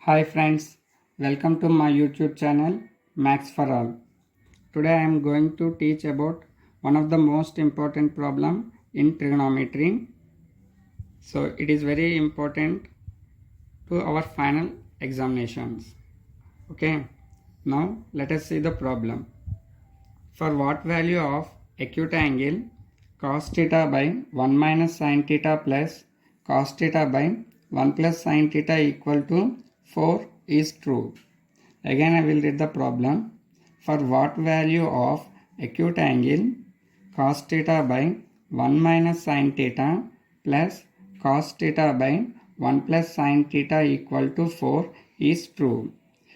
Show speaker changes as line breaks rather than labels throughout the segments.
Hi friends, welcome to my YouTube channel Max for All. Today I am going to teach about one of the most important problem in trigonometry. So it is very important to our final examinations. Okay, now let us see the problem. For what value of acute angle cos theta by 1 minus sin theta plus cos theta by 1 plus sin theta equal to 4 is true? Again I will read the problem. For what value of acute angle cos theta by 1 minus sin theta plus cos theta by 1 plus sin theta equal to 4 is true?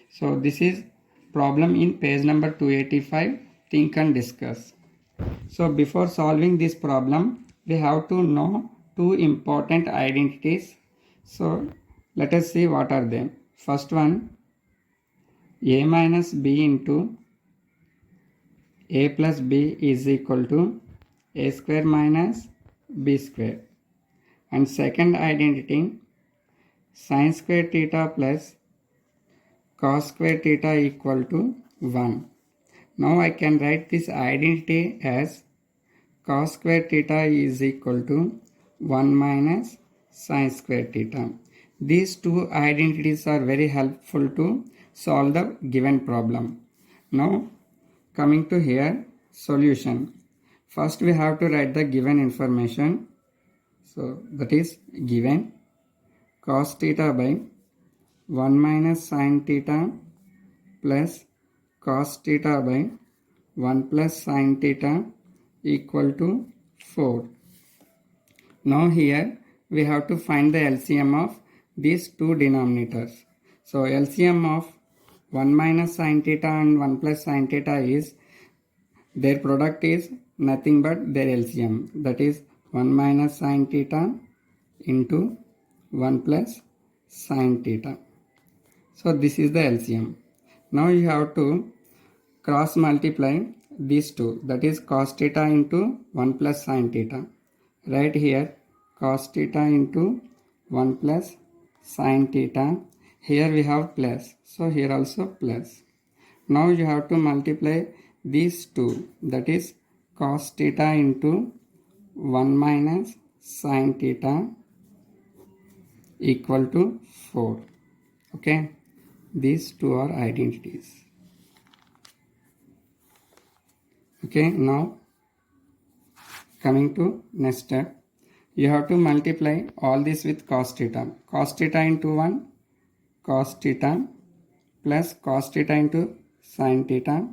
So this is problem in page number 285. Think and discuss. So before solving this problem, we have to know two important identities. So let us see what are they. First one, a minus b into a plus b is equal to a square minus b square. And second identity, sin square theta plus cos square theta equal to 1. Now I can write this identity as cos square theta is equal to 1 minus sin square theta. These two identities are very helpful to solve the given problem. Now coming to here, solution. First we have to write the given information. So that is given cos theta by 1 minus sin theta plus cos theta by 1 plus sin theta equal to 4. Now here we have to find the LCM of these two denominators. So LCM of 1 minus sin theta and 1 plus sin theta is, their product is nothing but their LCM, that is 1 minus sin theta into 1 plus sin theta. So this is the LCM. Now you have to cross multiply these two, that is cos theta into 1 plus sin theta. Right here cos theta into 1 plus sin theta. Here we have plus, so here also plus. Now you have to multiply these two, that is cos theta into 1 minus sin theta equal to 4. Okay, these two are identities. Okay, now coming to next step, you have to multiply all this with cos theta. Cos theta into 1, cos theta plus cos theta into sin theta.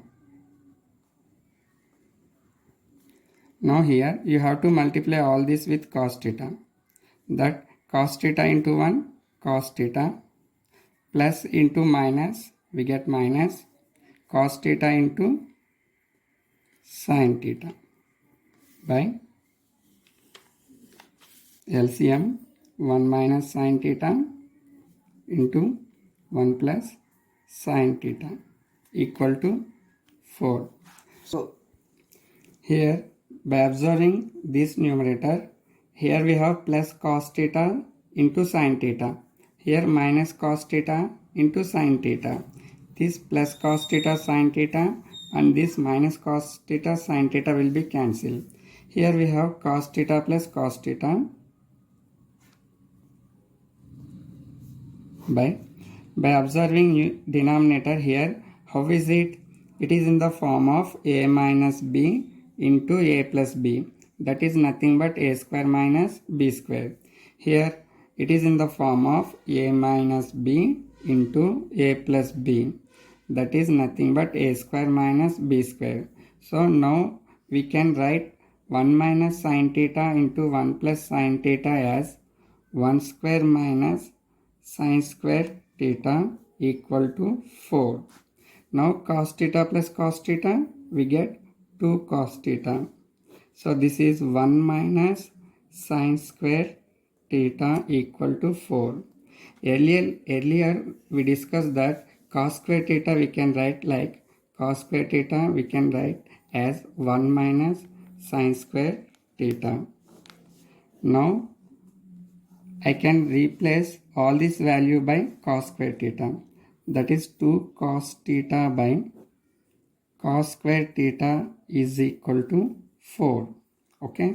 Now here you have to multiply all this with cos theta. That cos theta into 1, cos theta, plus into minus, we get minus cos theta into sin theta by LCM 1 minus sin theta into 1 plus sin theta equal to 4. So here by observing this numerator, here we have plus cos theta into sin theta. Here minus cos theta into sin theta. This plus cos theta sin theta and this minus cos theta sin theta will be cancelled. Here we have cos theta plus cos theta by observing denominator here. How is it? It is in the form of a minus b into a plus b, that is nothing but a square minus b square. Here it is in the form of a minus b into a plus b, that is nothing but a square minus b square. So now we can write 1 minus sin theta into 1 plus sin theta as 1 square minus sin square theta equal to 4. Now cos theta plus cos theta, we get 2 cos theta. So this is 1 minus sin square theta equal to 4. Earlier we discussed that cos square theta we can write like cos square theta we can write as 1 minus sin square theta. Now I can replace all this value by cos square theta, that is 2 cos theta by cos square theta is equal to 4. Okay,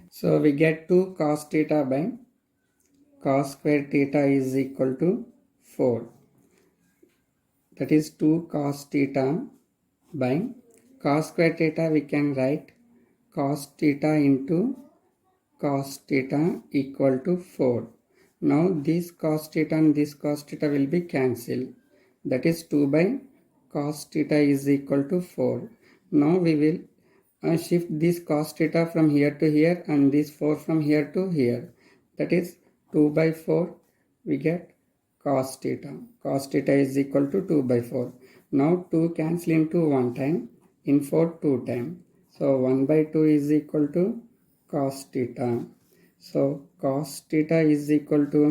so we get 2 cos theta by cos square theta is equal to 4, that is 2 cos theta by cos square theta, we can write cos theta into cos theta equal to 4. Now this cos theta and this cos theta will be cancelled, that is 2 by cos theta is equal to 4. Now we will shift this cos theta from here to here and this 4 from here to here, that is 2 by 4, we get cos theta. Cos theta is equal to 2 by 4. Now 2 cancel into 1 time, in 4 2 time, so 1 by 2 is equal to cos theta. So cos theta is equal to,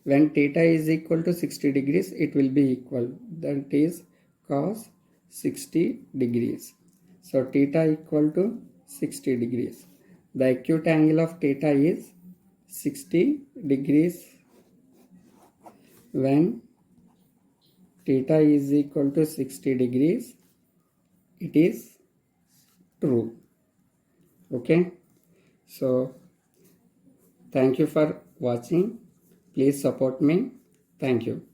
when theta is equal to 60 degrees, it will be equal, that is cos 60 degrees. So theta equal to 60 degrees. The acute angle of theta is 60 degrees when theta is equal to 60 degrees. It is true. Okay, so thank you for watching. Please support me. Thank you.